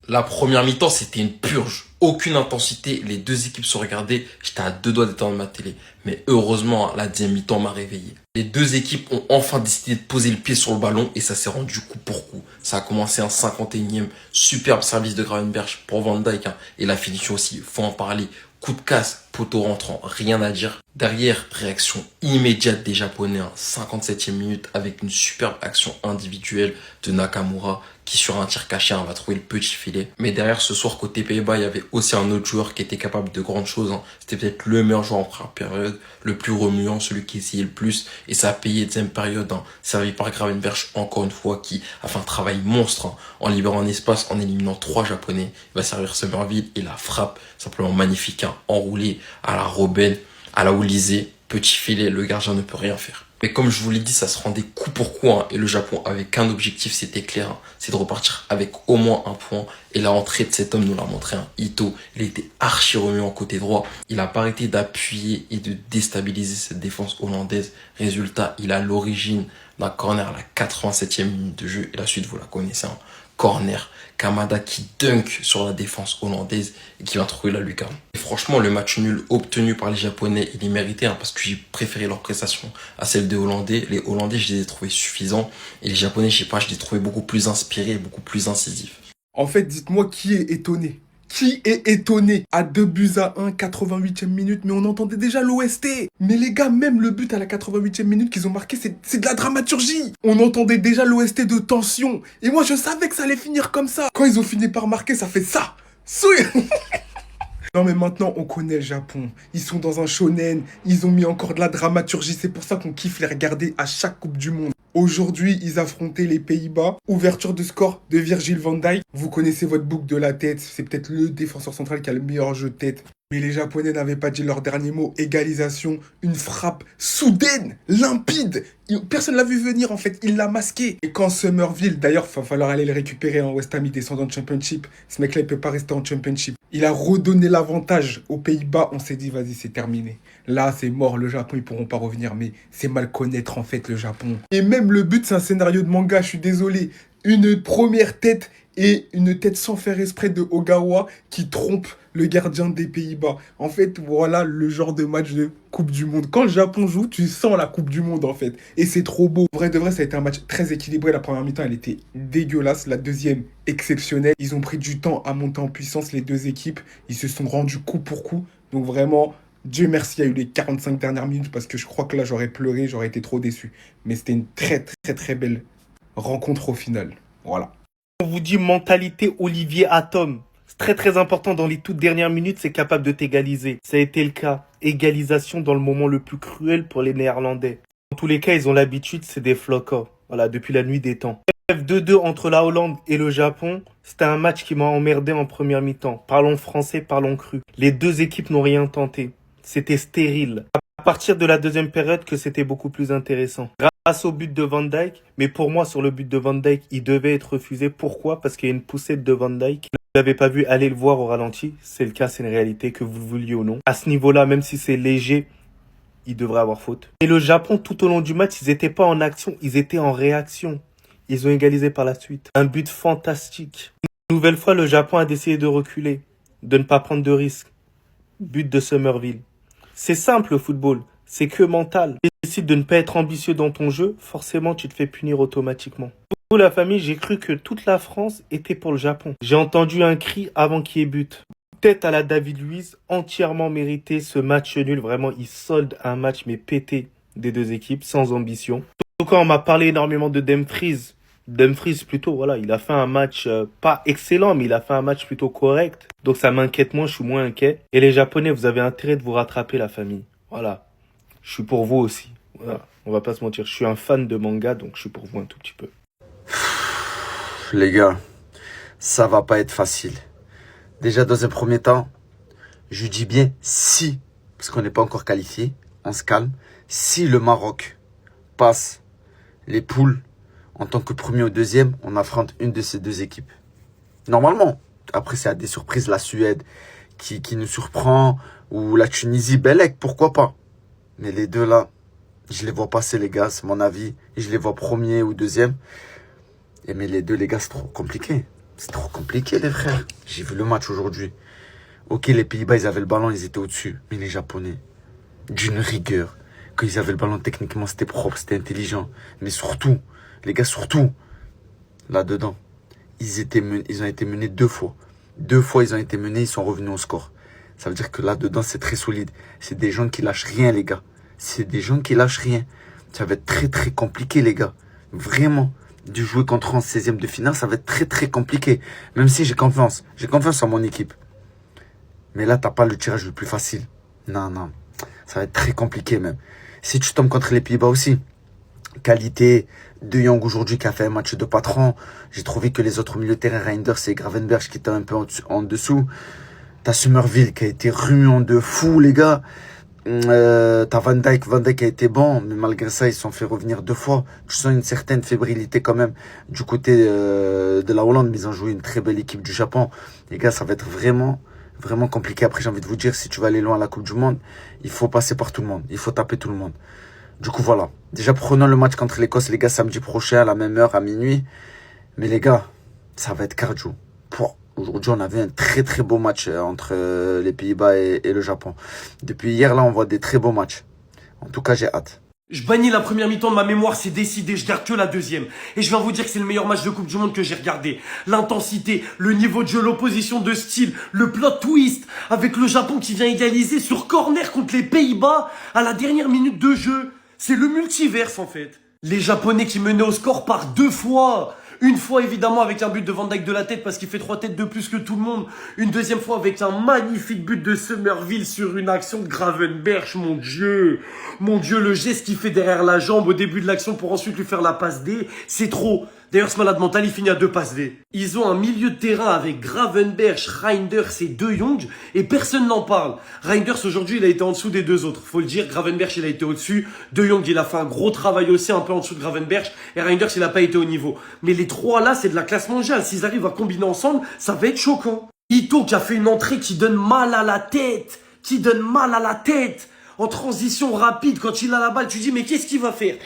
La première mi-temps, c'était une purge. Aucune intensité. Les deux équipes se regardaient. J'étais à deux doigts d'éteindre ma télé. Mais heureusement, la deuxième mi-temps m'a réveillé. Les deux équipes ont enfin décidé de poser le pied sur le ballon et ça s'est rendu coup pour coup. Ça a commencé en 51e. Superbe service de Gravenberch pour Van Dijk. Et la finition aussi, faut en parler. Coup de casse, poteau rentrant, rien à dire. Derrière, réaction immédiate des Japonais, 57e minute, avec une superbe action individuelle de Nakamura, qui sur un tir caché va trouver le petit filet. Mais derrière, ce soir, côté Pays-Bas, il y avait aussi un autre joueur qui était capable de grandes choses. C'était peut-être le meilleur joueur en première période, le plus remuant, celui qui essayait le plus. Et ça a payé deuxième période, servi par Gravenberch, encore une fois, qui a fait un travail monstre, en libérant un espace, en éliminant 3 Japonais. Il va servir Summerville et la frappe, simplement magnifique, enroulé à la Robben, à la Olysée, petit filet, le gardien ne peut rien faire. Mais comme je vous l'ai dit, ça se rendait coup pour coup, et le Japon avait qu'un objectif, c'était clair, c'est de repartir avec au moins un point. Et la rentrée de cet homme nous l'a montré, Ito, il était archi remuant en côté droit. Il a pas arrêté d'appuyer et de déstabiliser cette défense hollandaise. Résultat, il a l'origine d'un corner à la 87e minute de jeu. Et la suite, vous la connaissez, corner. Kamada qui dunk sur la défense hollandaise et qui va trouver la lucarne. Et franchement, le match nul obtenu par les Japonais, il est mérité, parce que j'ai préféré leur prestation à celle des Hollandais. Les Hollandais, je les ai trouvés suffisants. Et les Japonais, je sais pas, je les ai trouvés beaucoup plus inspirés, beaucoup plus incisifs. En fait, dites-moi qui est étonné. Qui est étonné à 2 buts à 1, 88e minute, mais on entendait déjà l'OST. Mais les gars, même le but à la 88e minute qu'ils ont marqué, c'est de la dramaturgie. On entendait déjà l'OST de tension. Et moi, je savais que ça allait finir comme ça. Quand ils ont fini par marquer, ça fait ça. Non mais maintenant on connaît le Japon, ils sont dans un shonen, ils ont mis encore de la dramaturgie, c'est pour ça qu'on kiffe les regarder à chaque Coupe du Monde. Aujourd'hui, ils affrontaient les Pays-Bas, ouverture de score de Virgil van Dijk. Vous connaissez votre boucle de la tête, c'est peut-être le défenseur central qui a le meilleur jeu de tête. Mais les Japonais n'avaient pas dit leur dernier mot, égalisation, une frappe soudaine, limpide. Personne l'a vu venir en fait, il l'a masqué. Et quand Summerville, d'ailleurs, il va falloir aller le récupérer en West Ham, il descend en Championship. Ce mec-là, il peut pas rester en Championship. Il a redonné l'avantage aux Pays-Bas, on s'est dit, vas-y, c'est terminé. Là, c'est mort, le Japon, ils pourront pas revenir, mais c'est mal connaître en fait le Japon. Et même le but, c'est un scénario de manga, je suis désolé. Une première tête et une tête sans faire exprès de Ogawa qui trompe le gardien des Pays-Bas. En fait, voilà le genre de match de Coupe du Monde. Quand le Japon joue, tu sens la Coupe du Monde en fait. Et c'est trop beau. Vrai de vrai, ça a été un match très équilibré. La première mi-temps, elle était dégueulasse. La deuxième, exceptionnelle. Ils ont pris du temps à monter en puissance, les deux équipes. Ils se sont rendus coup pour coup. Donc vraiment, Dieu merci, il y a eu les 45 dernières minutes parce que je crois que là, j'aurais pleuré, j'aurais été trop déçu. Mais c'était une très, très, très belle rencontre au final. Voilà. On vous dit mentalité Olivier Atom. C'est très très important dans les toutes dernières minutes, c'est capable de t'égaliser. Ça a été le cas. Égalisation dans le moment le plus cruel pour les Néerlandais. Dans tous les cas, ils ont l'habitude, c'est des flocos. Voilà, depuis la nuit des temps. 2-2 entre la Hollande et le Japon, c'était un match qui m'a emmerdé en première mi-temps. Parlons français, parlons cru. Les deux équipes n'ont rien tenté. C'était stérile. À partir de la deuxième période que c'était beaucoup plus intéressant. Grâce au but de Van Dijk, mais pour moi sur le but de Van Dijk, il devait être refusé. Pourquoi? Parce qu'il y a une poussée de Van Dijk. Vous l'avez pas vu, allez le voir au ralenti. C'est le cas, c'est une réalité, que vous le vouliez ou non. À ce niveau-là, même si c'est léger, il devrait avoir faute. Et le Japon, tout au long du match, ils n'étaient pas en action, ils étaient en réaction. Ils ont égalisé par la suite. Un but fantastique. Une nouvelle fois, le Japon a décidé de reculer, de ne pas prendre de risques. But de Summerville. C'est simple le football, c'est que mental. Si tu décides de ne pas être ambitieux dans ton jeu, forcément tu te fais punir automatiquement. Pour la famille, j'ai cru que toute la France était pour le Japon. J'ai entendu un cri avant qu'il y ait but. Tête à la David Luiz, entièrement mérité ce match nul. Vraiment, il solde un match mais pété des deux équipes, sans ambition. Donc quand on m'a parlé énormément de Dumfries plutôt, voilà, il a fait un match pas excellent, mais il a fait un match plutôt correct. Donc ça m'inquiète moins, je suis moins inquiet. Et les Japonais, vous avez intérêt de vous rattraper, la famille. Voilà, je suis pour vous aussi. Voilà, on va pas se mentir, je suis un fan de manga, donc je suis pour vous un tout petit peu. Les gars, ça va pas être facile. Déjà, dans un premier temps, je dis bien si, parce qu'on n'est pas encore qualifié, on se calme. Si le Maroc passe les poules, en tant que premier ou deuxième, on affronte une de ces deux équipes. Normalement. Après, c'est à des surprises. La Suède qui nous surprend. Ou la Tunisie, Belek, pourquoi pas. Mais les deux là, je les vois passer les gars, c'est mon avis. Et je les vois premier ou deuxième. Mais les deux les gars, c'est trop compliqué. C'est trop compliqué, les frères. J'ai vu le match aujourd'hui. Ok, les Pays-Bas, ils avaient le ballon, ils étaient au-dessus. Mais les Japonais, d'une rigueur. Quand ils avaient le ballon, techniquement, c'était propre, c'était intelligent. Mais surtout, les gars, surtout, là-dedans, ils ont été menés 2 fois. 2 fois, ils ont été menés, ils sont revenus au score. Ça veut dire que là-dedans, c'est très solide. C'est des gens qui lâchent rien, les gars. C'est des gens qui lâchent rien. Ça va être très, très compliqué, les gars. Vraiment. De jouer contre en 16e de finale, ça va être très, très compliqué. Même si j'ai confiance. J'ai confiance en mon équipe. Mais là, t'as pas le tirage le plus facile. Non, non. Ça va être très compliqué, même. Si tu tombes contre les Pays-Bas aussi, qualité, De Jong aujourd'hui qui a fait un match de patron. J'ai trouvé que les autres milieux de terrain, Reinders et Gravenberch qui étaient un peu en dessous. T'as Summerville qui a été remuant de fou, les gars. T'as Van Dijk a été bon, mais malgré ça, ils se sont fait revenir 2 fois. Tu sens une certaine fébrilité quand même du côté de la Hollande, mais ils ont joué une très belle équipe du Japon. Les gars, ça va être vraiment, vraiment compliqué. Après, j'ai envie de vous dire, si tu veux aller loin à la Coupe du Monde, il faut passer par tout le monde. Il faut taper tout le monde. Du coup, voilà. Déjà, prenons le match contre l'Écosse, les gars, samedi prochain, à la même heure, à minuit. Mais les gars, ça va être cardio. Aujourd'hui, on avait un très très beau match entre les Pays-Bas et le Japon. Depuis hier, là, on voit des très beaux matchs. En tout cas, j'ai hâte. Je bannis la première mi-temps de ma mémoire, c'est décidé, je garde que la deuxième. Et je viens vous dire que c'est le meilleur match de Coupe du Monde que j'ai regardé. L'intensité, le niveau de jeu, l'opposition de style, le plot twist, avec le Japon qui vient égaliser sur corner contre les Pays-Bas à la dernière minute de jeu. C'est le multiverse en fait. Les Japonais qui menaient au score par 2 fois. Une fois évidemment avec un but de Van Dijk de la tête parce qu'il fait 3 têtes de plus que tout le monde. Une deuxième fois avec un magnifique but de Summerville sur une action de Gravenberch. Mon Dieu, le geste qu'il fait derrière la jambe au début de l'action pour ensuite lui faire la passe D, c'est trop. D'ailleurs, ce malade mental, il finit à 2 passes D. Ils ont un milieu de terrain avec Gravenberch, Reinders et De Jong et personne n'en parle. Reinders, aujourd'hui, il a été en dessous des 2 autres. Faut le dire, Gravenberch, il a été au-dessus. De Jong, il a fait un gros travail aussi, un peu en dessous de Gravenberch. Et Reinders, il n'a pas été au niveau. Mais les 3 là, c'est de la classe mondiale. S'ils arrivent à combiner ensemble, ça va être choquant. Ito qui a fait une entrée qui donne mal à la tête. En transition rapide, quand il a la balle, tu dis, mais qu'est-ce qu'il va faire?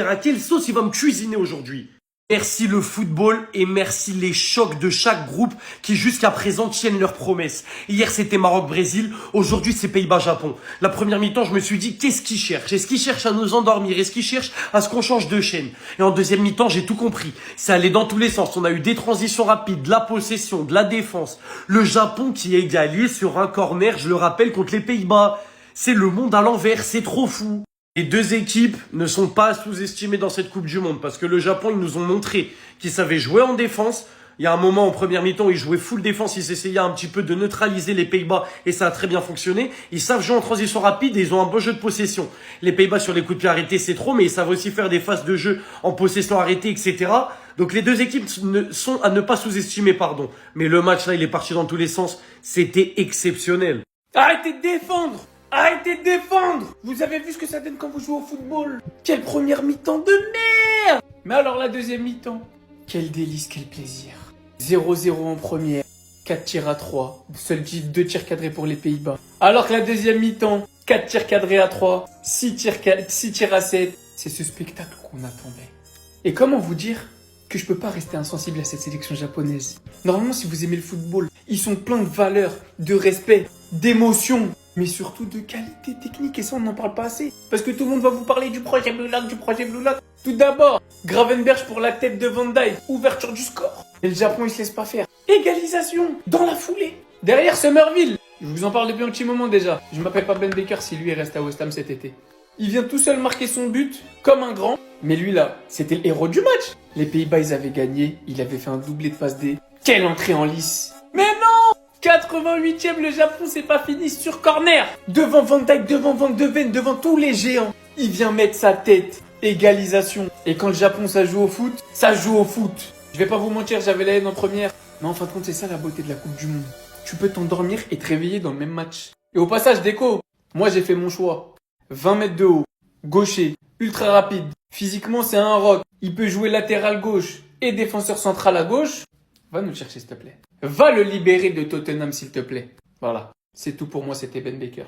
À quelle sauce il va me cuisiner aujourd'hui? Merci le football et merci les chocs de chaque groupe qui jusqu'à présent tiennent leurs promesses. Hier c'était Maroc-Brésil, aujourd'hui c'est Pays-Bas-Japon. La première mi-temps je me suis dit qu'est-ce qu'ils cherchent? Est-ce qu'ils cherchent à nous endormir? Est-ce qu'ils cherchent à ce qu'on change de chaîne? Et en deuxième mi-temps j'ai tout compris. Ça allait dans tous les sens. On a eu des transitions rapides, de la possession, de la défense. Le Japon qui est égalé sur un corner, je le rappelle, contre les Pays-Bas. C'est le monde à l'envers, c'est trop fou. Les 2 équipes ne sont pas sous-estimées dans cette Coupe du Monde parce que le Japon, ils nous ont montré qu'ils savaient jouer en défense. Il y a un moment en première mi-temps, ils jouaient full défense, ils essayaient un petit peu de neutraliser les Pays-Bas et ça a très bien fonctionné. Ils savent jouer en transition rapide et ils ont un beau jeu de possession. Les Pays-Bas sur les coups de pied arrêtés, c'est trop, mais ils savent aussi faire des phases de jeu en possession arrêtée, etc. Donc les 2 équipes sont à ne pas sous-estimer, pardon. Mais le match là, il est parti dans tous les sens. C'était exceptionnel. Arrêtez de défendre! Arrêtez de défendre! Vous avez vu ce que ça donne quand vous jouez au football? Quelle première mi-temps de merde! Mais alors la deuxième mi-temps? Quel délice, quel plaisir. 0-0 en première, 4 tirs à 3, seuls 2 tirs cadrés pour les Pays-Bas. Alors que la deuxième mi-temps, 4 tirs cadrés à 3, 6 tirs à 7. C'est ce spectacle qu'on attendait. Et comment vous dire que je peux pas rester insensible à cette sélection japonaise? Normalement, si vous aimez le football, ils sont pleins de valeurs, de respect, d'émotion, mais surtout de qualité technique, et ça on n'en parle pas assez. Parce que tout le monde va vous parler du projet Blue Lock. Tout d'abord, Gravenberch pour la tête de Van Dijk, ouverture du score. Et le Japon il se laisse pas faire. Égalisation, dans la foulée. Derrière Summerville, je vous en parle depuis un petit moment déjà. Je m'appelle pas Ben Baker si lui il reste à West Ham cet été. Il vient tout seul marquer son but, comme un grand. Mais lui là, c'était le héros du match. Les Pays-Bas ils avaient gagné, il avait fait un doublé de passe D. Quelle entrée en lice. Mais non! 88e, le Japon, c'est pas fini sur corner. Devant Van Dijk, devant Van de Ven, devant tous les géants. Il vient mettre sa tête. Égalisation. Et quand le Japon, ça joue au foot, ça joue au foot. Je vais pas vous mentir, j'avais la haine en première. Mais en fin de compte, c'est ça la beauté de la Coupe du Monde. Tu peux t'endormir et te réveiller dans le même match. Et au passage, déco, moi j'ai fait mon choix. 20 mètres de haut, gaucher, ultra rapide. Physiquement, c'est un rock. Il peut jouer latéral gauche et défenseur central à gauche. Va nous le chercher, s'il te plaît. Va le libérer de Tottenham, s'il te plaît. Voilà. C'est tout pour moi, c'était Ben Baker.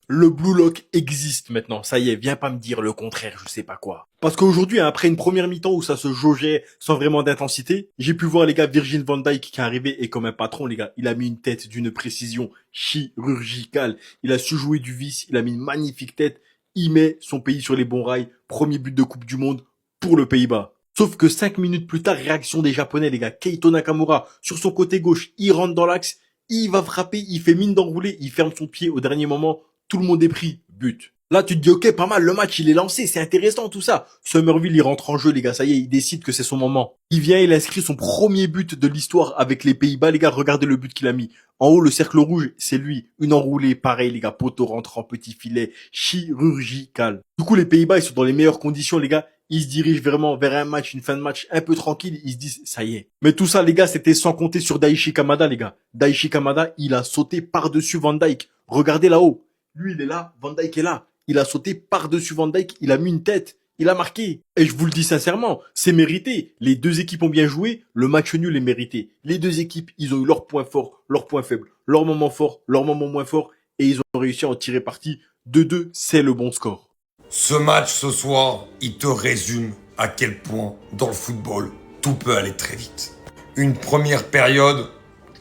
Le Blue Lock existe maintenant, ça y est, viens pas me dire le contraire, je sais pas quoi. Parce qu'aujourd'hui, après une première mi-temps où ça se jaugeait sans vraiment d'intensité, j'ai pu voir les gars Virgil van Dijk qui est arrivé et comme un patron les gars, il a mis une tête d'une précision chirurgicale. Il a su jouer du vice, il a mis une magnifique tête, il met son pays sur les bons rails, premier but de Coupe du Monde pour le Pays-Bas. Sauf que 5 minutes plus tard, réaction des Japonais les gars, Keito Nakamura sur son côté gauche, il rentre dans l'axe, il va frapper, il fait mine d'enrouler, il ferme son pied au dernier moment. Tout le monde est pris, but. Là, tu te dis, ok, pas mal, le match, il est lancé, c'est intéressant, tout ça. Somerville, il rentre en jeu, les gars, ça y est, il décide que c'est son moment. Il vient, il inscrit son premier but de l'histoire avec les Pays-Bas, les gars, regardez le but qu'il a mis. En haut, le cercle rouge, c'est lui. Une enroulée, pareil, les gars, poteau rentre en petit filet, chirurgical. Du coup, les Pays-Bas, ils sont dans les meilleures conditions, les gars. Ils se dirigent vraiment vers un match, une fin de match un peu tranquille. Ils se disent, ça y est. Mais tout ça, les gars, c'était sans compter sur Daichi Kamada, les gars. Daichi Kamada, il a sauté par-dessus Van Dijk. Regardez là-haut. Lui, il est là, Van Dijk est là. Il a sauté par-dessus Van Dijk, il a mis une tête, il a marqué. Et je vous le dis sincèrement, c'est mérité. Les deux équipes ont bien joué, le match nul est mérité. Les deux équipes, ils ont eu leurs points forts, leurs points faibles, leurs moments forts, leurs moments moins forts, et ils ont réussi à en tirer parti. 2-2, c'est le bon score. Ce match ce soir, il te résume à quel point, dans le football, tout peut aller très vite. Une première période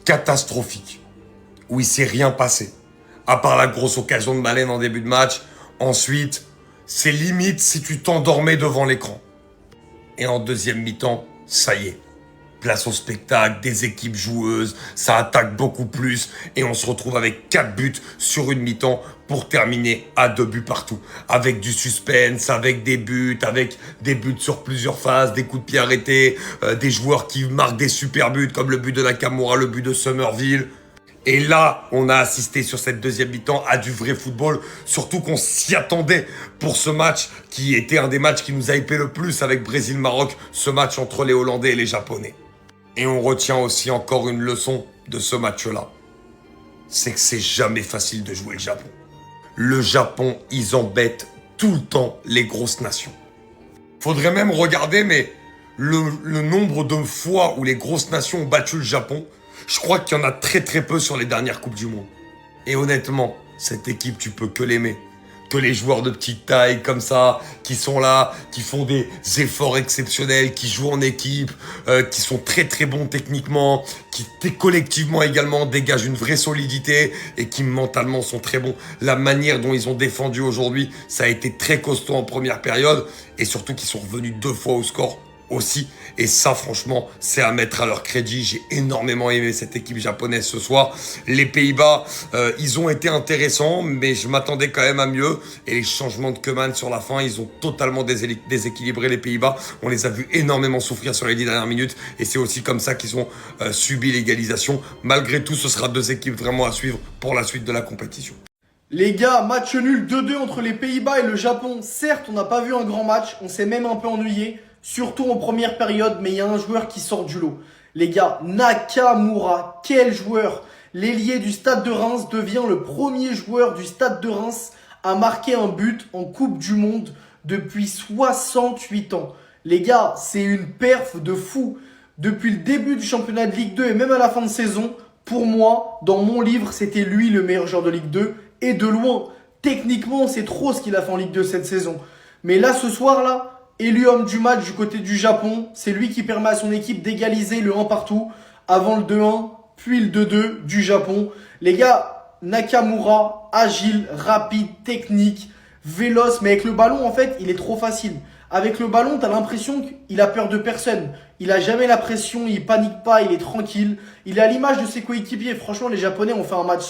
catastrophique, où il s'est rien passé. À part la grosse occasion de Malen en début de match. Ensuite, c'est limite si tu t'endormais devant l'écran. Et en deuxième mi-temps, ça y est. Place au spectacle, des équipes joueuses, ça attaque beaucoup plus. Et on se retrouve avec 4 buts sur une mi-temps pour terminer à 2 buts partout. Avec du suspense, avec des buts sur plusieurs phases, des coups de pied arrêtés, des joueurs qui marquent des super buts comme le but de Nakamura, le but de Somerville. Et là, on a assisté sur cette deuxième mi-temps à du vrai football, surtout qu'on s'y attendait pour ce match qui était un des matchs qui nous a hypé le plus avec Brésil-Maroc, ce match entre les Hollandais et les Japonais. Et on retient aussi encore une leçon de ce match-là. C'est que c'est jamais facile de jouer le Japon. Le Japon, ils embêtent tout le temps les grosses nations. Faudrait même regarder, mais le nombre de fois où les grosses nations ont battu le Japon, je crois qu'il y en a très très peu sur les dernières Coupes du Monde. Et honnêtement, cette équipe, tu peux que l'aimer. Que les joueurs de petite taille comme ça, qui sont là, qui font des efforts exceptionnels, qui jouent en équipe, qui sont très très bons techniquement, qui collectivement également dégagent une vraie solidité et qui mentalement sont très bons. La manière dont ils ont défendu aujourd'hui, ça a été très costaud en première période et surtout qu'ils sont revenus 2 fois au score aussi. Et ça, franchement, c'est à mettre à leur crédit. J'ai énormément aimé cette équipe japonaise ce soir. Les Pays-Bas, ils ont été intéressants, mais je m'attendais quand même à mieux. Et les changements de Koeman sur la fin, ils ont totalement déséquilibré les Pays-Bas. On les a vus énormément souffrir sur les 10 dernières minutes. Et c'est aussi comme ça qu'ils ont subi l'égalisation. Malgré tout, ce sera 2 équipes vraiment à suivre pour la suite de la compétition. Les gars, match nul 2-2 entre les Pays-Bas et le Japon. Certes, on n'a pas vu un grand match, on s'est même un peu ennuyé. Surtout en première période, mais il y a un joueur qui sort du lot. Les gars, Nakamura, quel joueur! L'ailier du Stade de Reims devient le premier joueur du Stade de Reims à marquer un but en Coupe du Monde depuis 68 ans. Les gars, c'est une perf de fou. Depuis le début du championnat de Ligue 2 et même à la fin de saison, pour moi, dans mon livre, c'était lui le meilleur joueur de Ligue 2 et de loin. Techniquement, c'est trop ce qu'il a fait en Ligue 2 cette saison. Mais là, ce soir-là, élu homme du match du côté du Japon, c'est lui qui permet à son équipe d'égaliser le 1 partout avant le 2-1, puis le 2-2 du Japon. Les gars, Nakamura, agile, rapide, technique, véloce, mais avec le ballon, en fait, il est trop facile. Avec le ballon, t'as l'impression qu'il a peur de personne. Il a jamais la pression, il panique pas, il est tranquille. Il est à l'image de ses coéquipiers. Franchement, les Japonais ont fait un match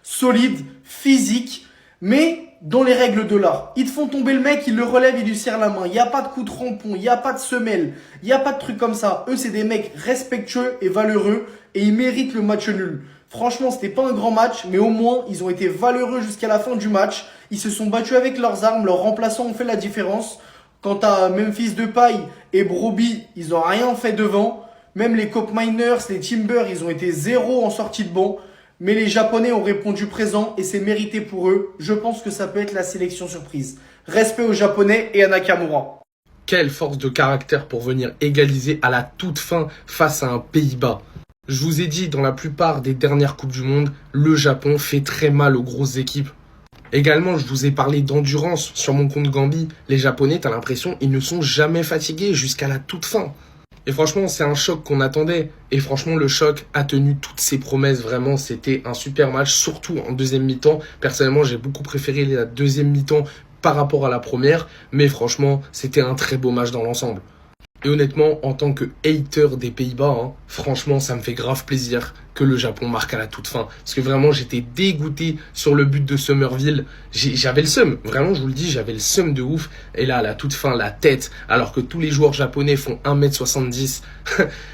solide, physique, mais dans les règles de l'art. Ils te font tomber le mec, ils le relèvent, ils lui serrent la main. Il n'y a pas de coup de rampon, il n'y a pas de semelle, il n'y a pas de truc comme ça. Eux, c'est des mecs respectueux et valeureux et ils méritent le match nul. Franchement, c'était pas un grand match, mais au moins, ils ont été valeureux jusqu'à la fin du match. Ils se sont battus avec leurs armes, leurs remplaçants ont fait la différence. Quant à Memphis Depay et Broby, ils n'ont rien fait devant. Même les Cop Miners, les Timbers, ils ont été 0 en sortie de banc. Mais les Japonais ont répondu présent et c'est mérité pour eux. Je pense que ça peut être la sélection surprise. Respect aux Japonais et à Nakamura. Quelle force de caractère pour venir égaliser à la toute fin face à un Pays-Bas. Je vous ai dit, dans la plupart des dernières Coupes du Monde, le Japon fait très mal aux grosses équipes. Également, je vous ai parlé d'endurance sur mon compte Gambi. Les Japonais, t'as l'impression, ils ne sont jamais fatigués jusqu'à la toute fin. Et franchement, c'est un choc qu'on attendait. Et franchement, le choc a tenu toutes ses promesses. Vraiment, c'était un super match, surtout en deuxième mi-temps. Personnellement, j'ai beaucoup préféré la deuxième mi-temps par rapport à la première. Mais franchement, c'était un très beau match dans l'ensemble. Et honnêtement, en tant que hater des Pays-Bas, franchement, ça me fait grave plaisir que le Japon marque à la toute fin. Parce que vraiment, j'étais dégoûté sur le but de Summerville. J'avais le seum. Vraiment, je vous le dis, j'avais le seum de ouf. Et là, à la toute fin, la tête, alors que tous les joueurs japonais font 1m70,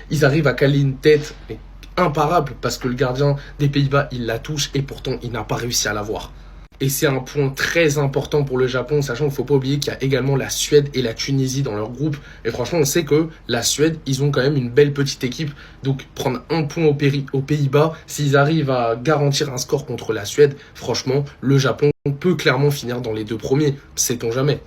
ils arrivent à caler une tête mais imparable parce que le gardien des Pays-Bas, il la touche et pourtant, il n'a pas réussi à la voir. Et c'est un point très important pour le Japon, sachant qu'il ne faut pas oublier qu'il y a également la Suède et la Tunisie dans leur groupe. Et franchement, on sait que la Suède, ils ont quand même une belle petite équipe. Donc prendre un point aux Pays-Bas, s'ils arrivent à garantir un score contre la Suède, franchement, le Japon peut clairement finir dans les deux premiers. Sait-on jamais.